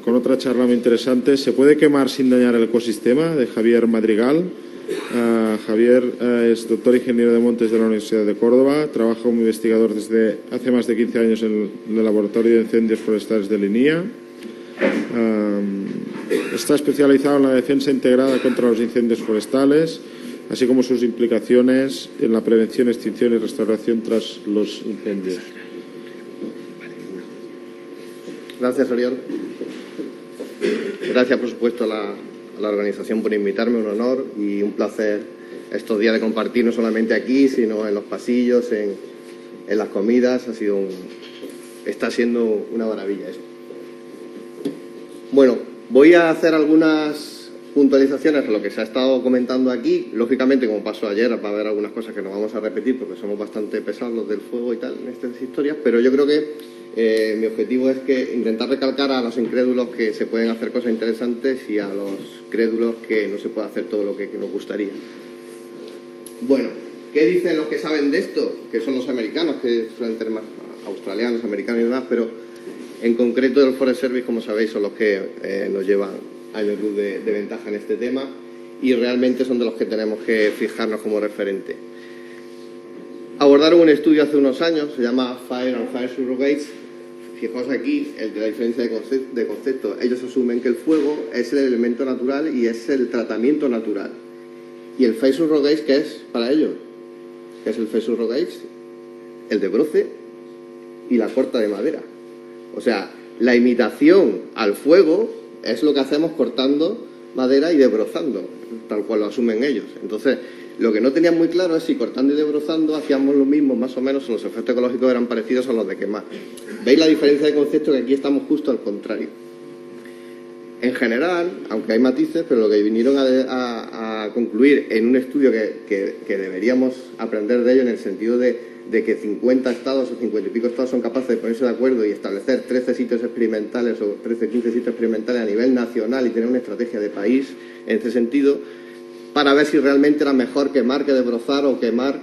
con otra charla muy interesante. ¿Se puede quemar sin dañar el ecosistema?, de Javier Madrigal. Javier es doctor ingeniero de montes de la Universidad de Córdoba, trabaja como investigador desde hace más de 15 años en el Laboratorio de Incendios Forestales de Linía. Está especializado en la defensa integrada contra los incendios forestales, así como sus implicaciones en la prevención, extinción y restauración tras los incendios. Gracias, Oriol. Gracias, por supuesto, a la organización por invitarme, un honor y un placer estos días de compartir, no solamente aquí, sino en los pasillos, en las comidas. Está siendo una maravilla esto. Bueno, voy a hacer algunas puntualizaciones a lo que se ha estado comentando aquí. Lógicamente, como pasó ayer, va a haber algunas cosas que no vamos a repetir porque somos bastante pesados los del fuego y tal en estas historias, pero yo creo que mi objetivo es intentar recalcar a los incrédulos que se pueden hacer cosas interesantes y a los crédulos que no se puede hacer todo lo que nos gustaría. Bueno, ¿qué dicen los que saben de esto? Que son los americanos, que suelen ser más australianos, americanos y demás, pero en concreto el Forest Service, como sabéis, son los que nos llevan años luz de ventaja en este tema y realmente son de los que tenemos que fijarnos como referente. Abordaron un estudio hace unos años, se llama Fire and Fire Surrogates. Fijaos aquí la diferencia de concepto. Ellos asumen que el fuego es el elemento natural y es el tratamiento natural. ¿Y el Fire Surrogates qué es para ellos? ¿Qué es el Fire Surrogates? El de bronce y la corta de madera. O sea, la imitación al fuego es lo que hacemos cortando madera y desbrozando, tal cual lo asumen ellos. Entonces, lo que no tenían muy claro es si cortando y desbrozando hacíamos lo mismo, más o menos, o los efectos ecológicos eran parecidos a los de quemar. ¿Veis la diferencia de concepto? Que aquí estamos justo al contrario. En general, aunque hay matices, pero lo que vinieron a concluir en un estudio que deberíamos aprender de ello en el sentido de que 50 estados o 50 y pico estados son capaces de ponerse de acuerdo y establecer 13 sitios experimentales o 13, 15 sitios experimentales a nivel nacional y tener una estrategia de país en este sentido, para ver si realmente era mejor quemar que desbrozar o quemar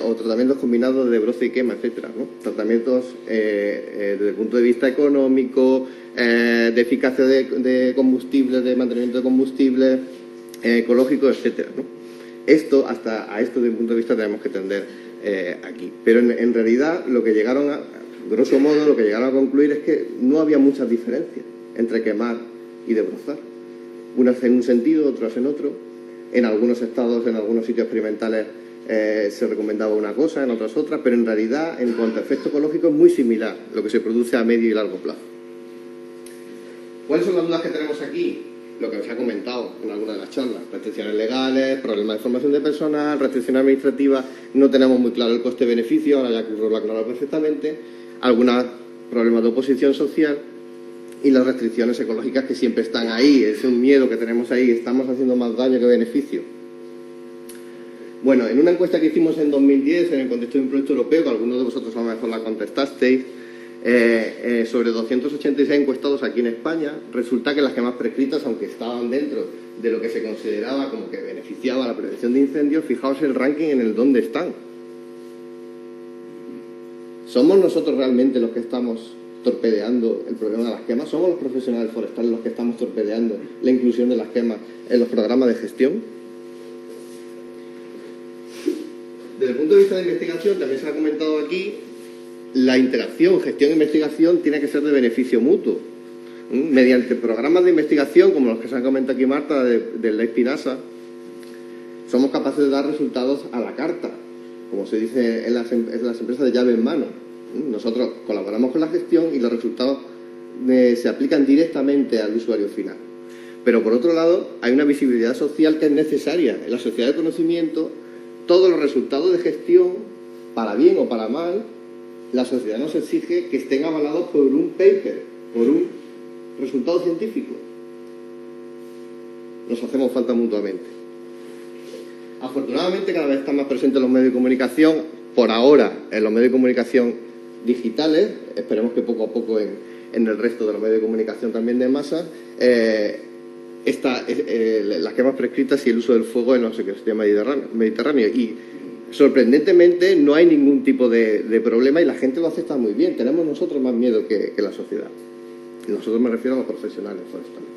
o tratamientos combinados de desbroce y quema, etcétera, ¿no? Tratamientos desde el punto de vista económico, de eficacia de combustible, de mantenimiento de combustible, ecológico, etcétera, ¿no? Esto, hasta a esto desde el punto de vista tenemos que tender aquí. Pero en realidad lo que llegaron a, grosso modo, lo que llegaron a concluir es que no había muchas diferencias entre quemar y desbrozar. Unas en un sentido, otras en otro. En algunos estados, en algunos sitios experimentales se recomendaba una cosa, en otras otra, pero en realidad, en cuanto a efecto ecológico, es muy similar lo que se produce a medio y largo plazo. ¿Cuáles son las dudas que tenemos aquí? Lo que os ha comentado en alguna de las charlas. Restricciones legales, problemas de formación de personal, restricción administrativa, no tenemos muy claro el coste-beneficio, ahora ya Curro lo ha aclarado perfectamente, algunos problemas de oposición social y las restricciones ecológicas que siempre están ahí, es un miedo que tenemos ahí, estamos haciendo más daño que beneficio. Bueno, en una encuesta que hicimos en 2010, en el contexto de un proyecto europeo, que algunos de vosotros a lo mejor la contestasteis, sobre 286 encuestados aquí en España, resulta que las quemas prescritas, aunque estaban dentro de lo que se consideraba como que beneficiaba la prevención de incendios, fijaos el ranking en el dónde están. ¿Somos nosotros realmente los que estamos torpedeando el problema de las quemas? ¿Somos los profesionales forestales los que estamos torpedeando la inclusión de las quemas en los programas de gestión? Desde el punto de vista de investigación, también se ha comentado aquí, la interacción gestión-investigación tiene que ser de beneficio mutuo. Mediante programas de investigación, como los que se han comentado aquí Marta, del Espinasa, somos capaces de dar resultados a la carta, como se dice en las empresas de llave en mano. Nosotros colaboramos con la gestión y los resultados se aplican directamente al usuario final. Pero por otro lado, hay una visibilidad social que es necesaria. En la sociedad de conocimiento, todos los resultados de gestión, para bien o para mal, la sociedad nos exige que estén avalados por un paper, por un resultado científico. Nos hacemos falta mutuamente. Afortunadamente, cada vez están más presentes los medios de comunicación, por ahora en los medios de comunicación digitales, esperemos que poco a poco en el resto de los medios de comunicación también de masa, las quemas prescritas y el uso del fuego en los ecosistemas mediterráneos. Y sorprendentemente no hay ningún tipo de problema y la gente lo acepta muy bien. Tenemos nosotros más miedo que la sociedad. Y nosotros me refiero a los profesionales forestales.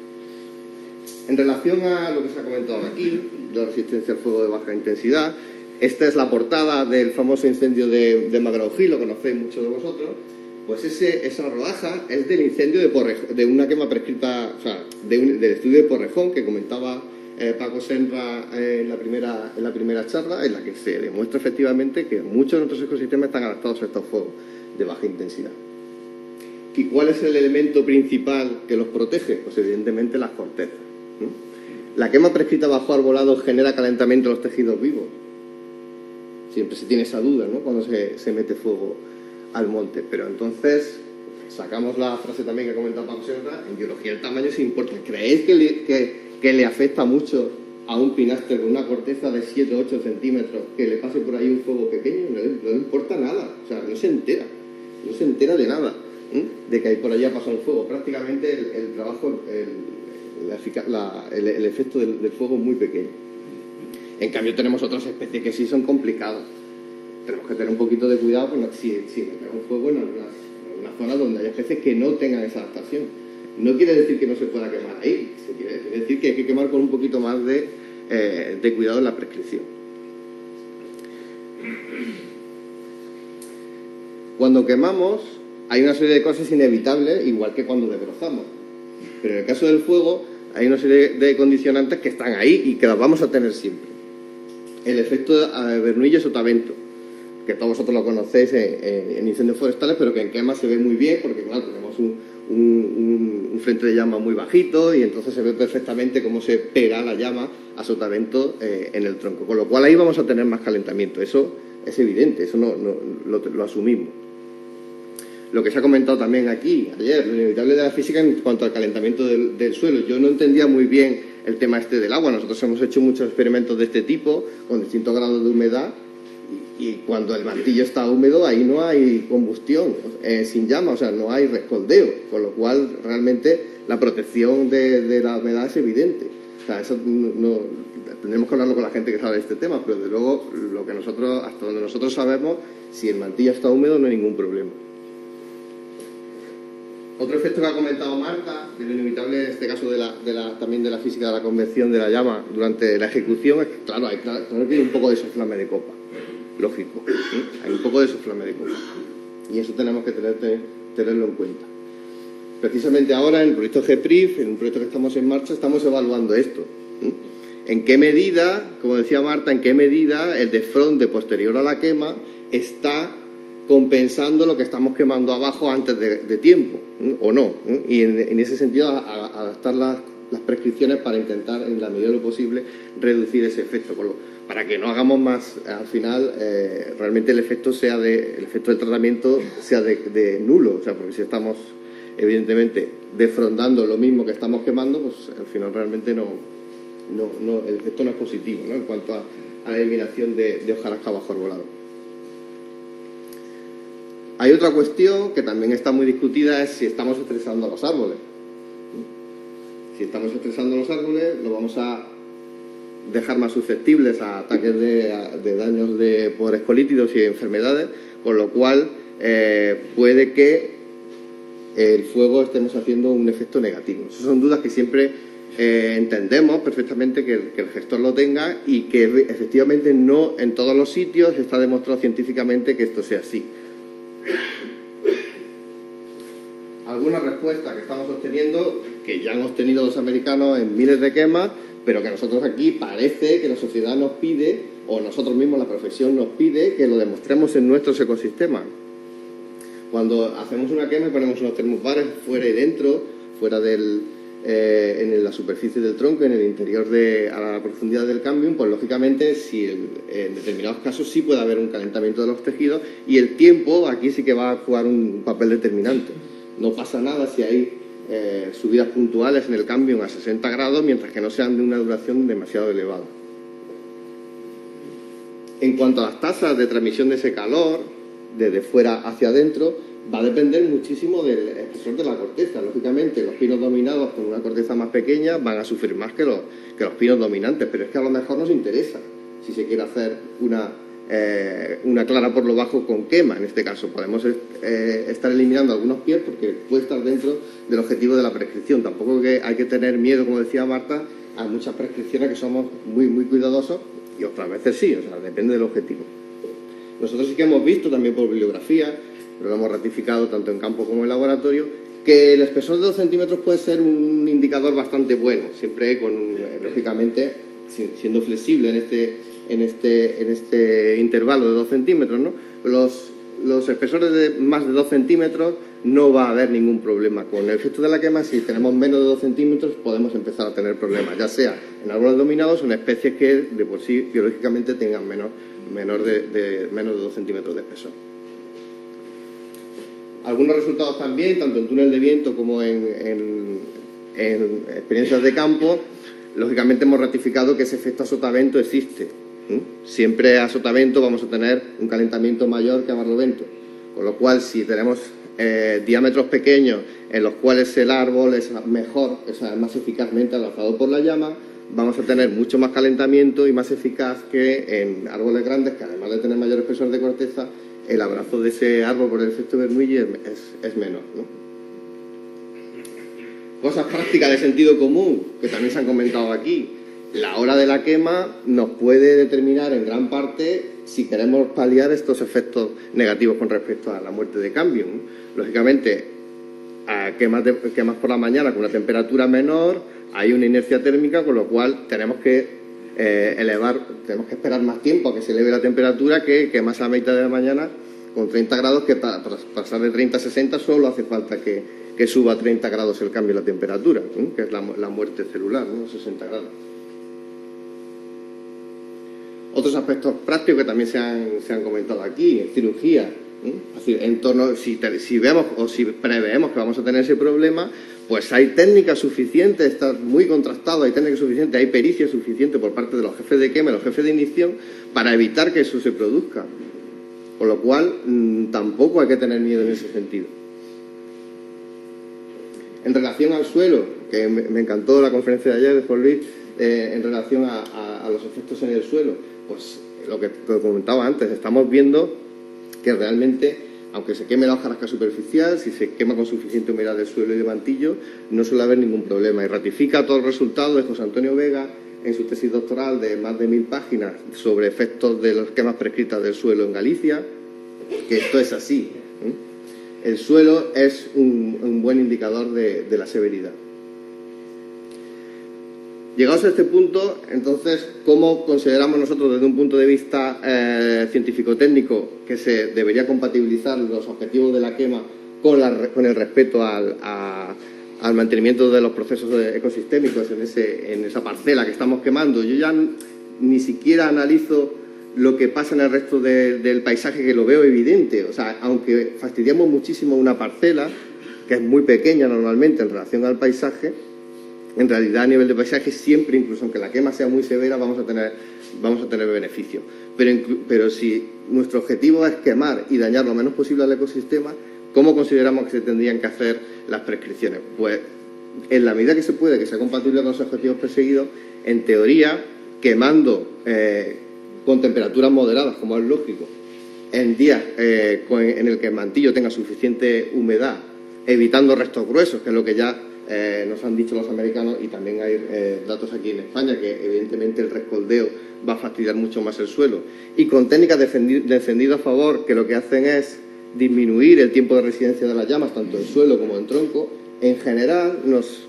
En relación a lo que se ha comentado aquí, de la resistencia al fuego de baja intensidad, esta es la portada del famoso incendio de Magraují, lo conocéis muchos de vosotros. Pues esa rodaja es del incendio de una quema prescrita, o sea, del estudio de Porrejón que comentaba Paco Senra en la primera charla, en la que se demuestra efectivamente que muchos de nuestros ecosistemas están adaptados a estos fuegos de baja intensidad. ¿Y cuál es el elemento principal que los protege? Pues evidentemente las cortezas. La quema prescrita bajo arbolado genera calentamiento de los tejidos vivos. Siempre se tiene esa duda, ¿no?, cuando se mete fuego al monte. Pero entonces sacamos la frase también que ha comentado Paco Serra: en biología el tamaño sí importa. ¿Creéis que le afecta mucho a un pinastre con una corteza de 7 o 8 centímetros que le pase por ahí un fuego pequeño? No le importa nada, o sea, no se entera de nada, de que ahí por allá pasa un fuego. Prácticamente el trabajo, el efecto del fuego es muy pequeño. En cambio tenemos otras especies que sí son complicadas. Tenemos que tener un poquito de cuidado con si me pega un fuego en algunas zonas donde hay especies que no tengan esa adaptación. No quiere decir que no se pueda quemar ahí, quiere decir que hay que quemar con un poquito más de cuidado en la prescripción. Cuando quemamos hay una serie de cosas inevitables, igual que cuando desbrozamos. Pero en el caso del fuego hay una serie de condicionantes que están ahí y que las vamos a tener siempre. El efecto Bernoulli y Sotavento, que todos vosotros lo conocéis en incendios forestales, pero que en quema se ve muy bien porque, claro, tenemos un frente de llama muy bajito y entonces se ve perfectamente cómo se pega la llama a Sotavento en el tronco. Con lo cual ahí vamos a tener más calentamiento. Eso es evidente, eso lo asumimos. Lo que se ha comentado también aquí ayer, lo inevitable de la física en cuanto al calentamiento del suelo. Yo no entendía muy bien el tema del agua. Nosotros hemos hecho muchos experimentos de este tipo con distintos grados de humedad y cuando el mantillo está húmedo ahí no hay combustión sin llama, o sea, no hay rescoldeo, con lo cual realmente la protección de la humedad es evidente. O sea, eso no tendremos que hablarlo con la gente que sabe de este tema, pero desde luego hasta donde nosotros sabemos, si el mantillo está húmedo no hay ningún problema. Otro efecto que ha comentado Marta, de lo inevitable en este caso también de la física de la convección de la llama durante la ejecución, es que, claro, hay un poco de soflame de copa, lógico, hay un poco de soflame de copa, y eso tenemos que tenerlo en cuenta. Precisamente ahora en el proyecto GPRIF, en un proyecto que estamos en marcha, estamos evaluando esto. ¿En qué medida, como decía Marta, en qué medida el desfronte posterior a la quema está compensando lo que estamos quemando abajo antes de tiempo, o no? Y en ese sentido adaptar las prescripciones para intentar, en la medida de lo posible, reducir ese efecto, para que no hagamos más, al final, realmente el efecto del tratamiento sea de nulo, o sea, porque si estamos, evidentemente, desfrondando lo mismo que estamos quemando, pues al final realmente el efecto no es positivo, ¿no?, en cuanto a la eliminación de hojarasca bajo arbolado. Hay otra cuestión que también está muy discutida, es si estamos estresando a los árboles. Si estamos estresando a los árboles, los vamos a dejar más susceptibles a ataques de daños por escolítidos y enfermedades, con lo cual puede que el fuego estemos haciendo un efecto negativo. Esas son dudas que siempre entendemos perfectamente que el gestor lo tenga y que efectivamente no en todos los sitios está demostrado científicamente que esto sea así. Alguna respuesta que estamos obteniendo, que ya hemos tenido los americanos en miles de quemas, pero que nosotros aquí parece que la sociedad nos pide, o nosotros mismos, la profesión nos pide, que lo demostremos en nuestros ecosistemas. Cuando hacemos una quema y ponemos unos termobares fuera y dentro, fuera en la superficie del tronco, en el interior a la profundidad del cambium, pues lógicamente en determinados casos sí puede haber un calentamiento de los tejidos y el tiempo aquí sí que va a jugar un papel determinante. No pasa nada si hay subidas puntuales en el cambium a 60 grados, mientras que no sean de una duración demasiado elevada. En cuanto a las tasas de transmisión de ese calor, desde fuera hacia adentro, va a depender muchísimo del espesor de la corteza. Lógicamente, los pinos dominados con una corteza más pequeña van a sufrir más que los pinos dominantes, pero es que a lo mejor nos interesa, si se quiere hacer una una clara por lo bajo con quema. En este caso podemos estar eliminando algunos pies porque puede estar dentro del objetivo de la prescripción. Tampoco hay que tener miedo, como decía Marta, a muchas prescripciones que somos muy, muy cuidadosos y otras veces sí, o sea, depende del objetivo. Nosotros sí que hemos visto también por bibliografía, pero lo hemos ratificado tanto en campo como en laboratorio, que el espesor de 2 centímetros puede ser un indicador bastante bueno, siempre lógicamente siendo flexible en este intervalo de 2 centímetros, ¿no? Los espesores de más de 2 centímetros no va a haber ningún problema. Con el efecto de la quema, si tenemos menos de 2 centímetros, podemos empezar a tener problemas, ya sea en árboles dominados o en especies que de por sí biológicamente tengan menos de 2 centímetros de espesor. Algunos resultados también, tanto en túnel de viento como en experiencias de campo, lógicamente hemos ratificado que ese efecto a sotavento existe. Siempre a sotavento vamos a tener un calentamiento mayor que a barlovento, con lo cual si tenemos diámetros pequeños en los cuales el árbol es mejor, o sea, más eficazmente abrazado por la llama, vamos a tener mucho más calentamiento y más eficaz que en árboles grandes, que además de tener mayor espesor de corteza, el abrazo de ese árbol por el efecto Bernoulli es menor, ¿no? Cosas prácticas de sentido común, que también se han comentado aquí. La hora de la quema nos puede determinar en gran parte si queremos paliar estos efectos negativos con respecto a la muerte de cambio, ¿no? Lógicamente, a quemas por la mañana con una temperatura menor, hay una inercia térmica, con lo cual tenemos que tenemos que esperar más tiempo a que se eleve la temperatura que quemas a mitad de la mañana con 30 grados, que para pasar de 30 a 60 solo hace falta que suba a 30 grados el cambio de la temperatura, ¿no? Que es la muerte celular, ¿no? 60 grados. Otros aspectos prácticos que también se han comentado aquí, en cirugía, es decir, en torno, si vemos o si preveemos que vamos a tener ese problema, pues hay técnicas suficientes, está muy contrastado, hay técnicas suficientes, hay pericia suficiente por parte de los jefes de quema y los jefes de ignición para evitar que eso se produzca. Con lo cual, tampoco hay que tener miedo en ese sentido. En relación al suelo, que me encantó la conferencia de ayer de Juan Luis, en relación a los efectos en el suelo, pues lo que comentaba antes, estamos viendo que realmente, aunque se queme la hojarasca superficial, si se quema con suficiente humedad del suelo y de mantillo, no suele haber ningún problema. Y ratifica todo el resultado de José Antonio Vega en su tesis doctoral de más de 1000 páginas sobre efectos de las quemas prescritas del suelo en Galicia, que esto es así. El suelo es un buen indicador de la severidad. Llegados a este punto, entonces, ¿cómo consideramos nosotros desde un punto de vista científico-técnico que se debería compatibilizar los objetivos de la quema con el respeto al mantenimiento de los procesos ecosistémicos en esa parcela que estamos quemando? Yo ya ni siquiera analizo lo que pasa en el resto del paisaje, que lo veo evidente. O sea, aunque fastidiamos muchísimo una parcela, que es muy pequeña normalmente en relación al paisaje, en realidad a nivel de paisaje siempre, incluso aunque la quema sea muy severa, vamos a tener beneficio. Pero si nuestro objetivo es quemar y dañar lo menos posible al ecosistema, ¿cómo consideramos que se tendrían que hacer las prescripciones? Pues en la medida que se puede, que sea compatible con los objetivos perseguidos, en teoría, quemando con temperaturas moderadas, como es lógico, en días en el que el mantillo tenga suficiente humedad, evitando restos gruesos, que es lo que ya nos han dicho los americanos, y también hay datos aquí en España, que evidentemente el rescoldeo va a fastidiar mucho más el suelo, y con técnicas de encendido a favor, que lo que hacen es disminuir el tiempo de residencia de las llamas, tanto en suelo como en tronco. En general nos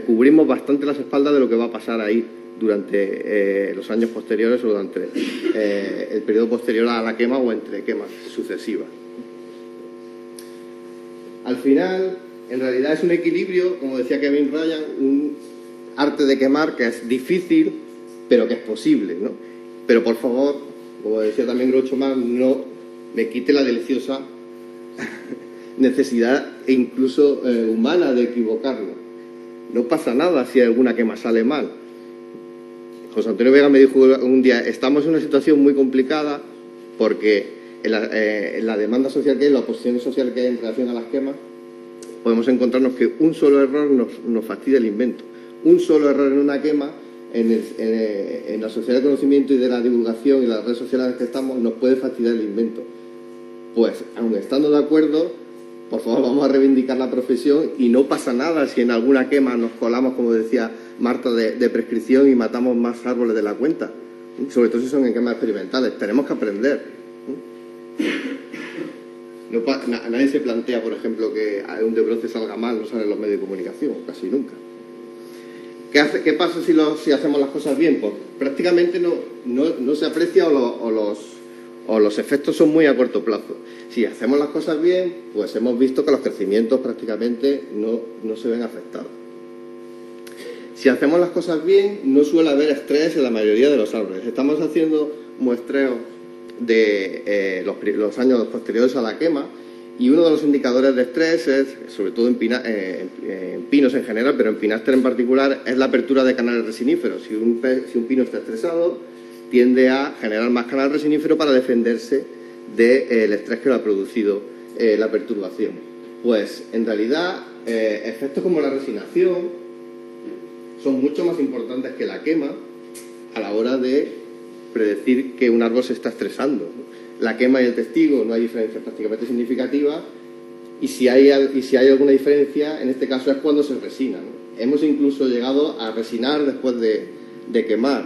cubrimos bastante las espaldas de lo que va a pasar ahí durante los años posteriores o durante el periodo posterior a la quema o entre quemas sucesivas. Al final, en realidad es un equilibrio, como decía Kevin Ryan, un arte de quemar que es difícil, pero que es posible, ¿no? Pero por favor, como decía también Groucho Marx, no me quite la deliciosa necesidad e incluso humana de equivocarnos. No pasa nada si alguna quema sale mal. José Antonio Vega me dijo un día, estamos en una situación muy complicada porque en la demanda social que hay, la oposición social que hay en relación a las quemas, podemos encontrarnos que un solo error nos fastidia el invento. Un solo error en una quema en la sociedad del conocimiento y de la divulgación y las redes sociales en las que estamos, nos puede fastidiar el invento. Pues, aun estando de acuerdo, por favor, vamos a reivindicar la profesión y no pasa nada si en alguna quema nos colamos, como decía Marta, de prescripción y matamos más árboles de la cuenta. Sobre todo si son en quemas experimentales. Tenemos que aprender. Nadie se plantea, por ejemplo, que un de bronce salga mal, no sale en los medios de comunicación, casi nunca. ¿Qué pasa si hacemos las cosas bien? Pues prácticamente no se aprecia o los efectos son muy a corto plazo. Si hacemos las cosas bien, pues hemos visto que los crecimientos prácticamente no se ven afectados. Si hacemos las cosas bien, no suele haber estrés en la mayoría de los árboles. Estamos haciendo muestreos de los años posteriores a la quema y uno de los indicadores de estrés es, sobre todo en pinos en general, pero en Pinaster en particular, es la apertura de canales resiníferos. Si un pino está estresado, tiende a generar más canal resinífero para defenderse del estrés que le ha producido la perturbación. Pues, en realidad, efectos como la resinación son mucho más importantes que la quema a la hora de predecir que un árbol se está estresando. La quema y el testigo no hay diferencia prácticamente significativa y si hay alguna diferencia, en este caso es cuando se resina, ¿no? Hemos incluso llegado a resinar después de quemar.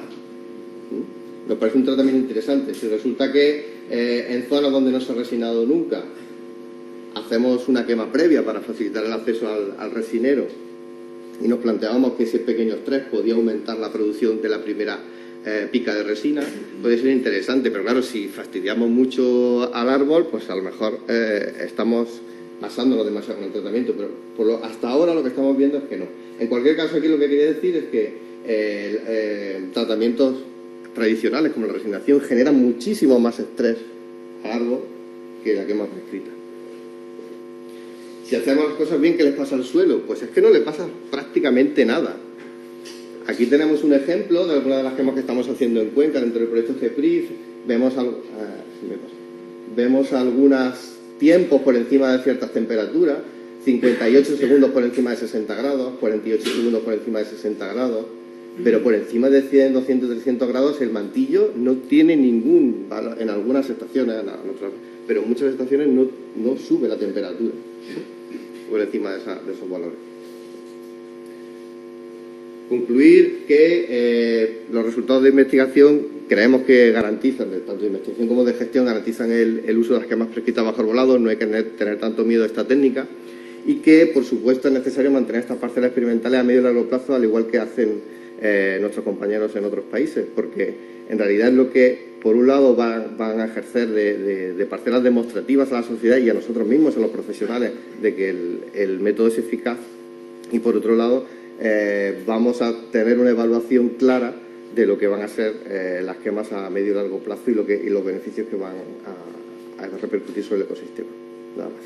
Nos parece un tratamiento interesante. Si resulta que en zonas donde no se ha resinado nunca hacemos una quema previa para facilitar el acceso al resinero y nos planteábamos que ese pequeño estrés podía aumentar la producción de la primera pica de resina, puede ser interesante, pero claro, si fastidiamos mucho al árbol, pues a lo mejor estamos pasándonos demasiado con el tratamiento, pero hasta ahora lo que estamos viendo es que no. En cualquier caso, aquí lo que quería decir es que tratamientos tradicionales como la resignación generan muchísimo más estrés al árbol que la quema prescrita. Si hacemos las cosas bien, ¿qué les pasa al suelo? Pues es que no le pasa prácticamente nada. Aquí tenemos un ejemplo de algunas de las quemas que estamos haciendo en Cuenca dentro del proyecto GEPRIF. Vemos algunos tiempos por encima de ciertas temperaturas, 58 segundos por encima de 60 grados, 48 segundos por encima de 60 grados, pero por encima de 100, 200, 300 grados el mantillo no tiene ningún valor. En algunas estaciones, pero en muchas estaciones no sube la temperatura por encima de esos valores. Concluir que los resultados de investigación creemos que garantizan, tanto de investigación como de gestión, garantizan el uso de las quemas prescritas bajo arbolados. No hay que tener tanto miedo a esta técnica y que, por supuesto, es necesario mantener estas parcelas experimentales a medio y largo plazo, al igual que hacen nuestros compañeros en otros países, porque en realidad es lo que, por un lado, van a ejercer de parcelas demostrativas a la sociedad y a nosotros mismos, a los profesionales, de que el método es eficaz, y por otro lado, vamos a tener una evaluación clara de lo que van a ser las quemas a medio y largo plazo y los beneficios que van a repercutir sobre el ecosistema. Nada más.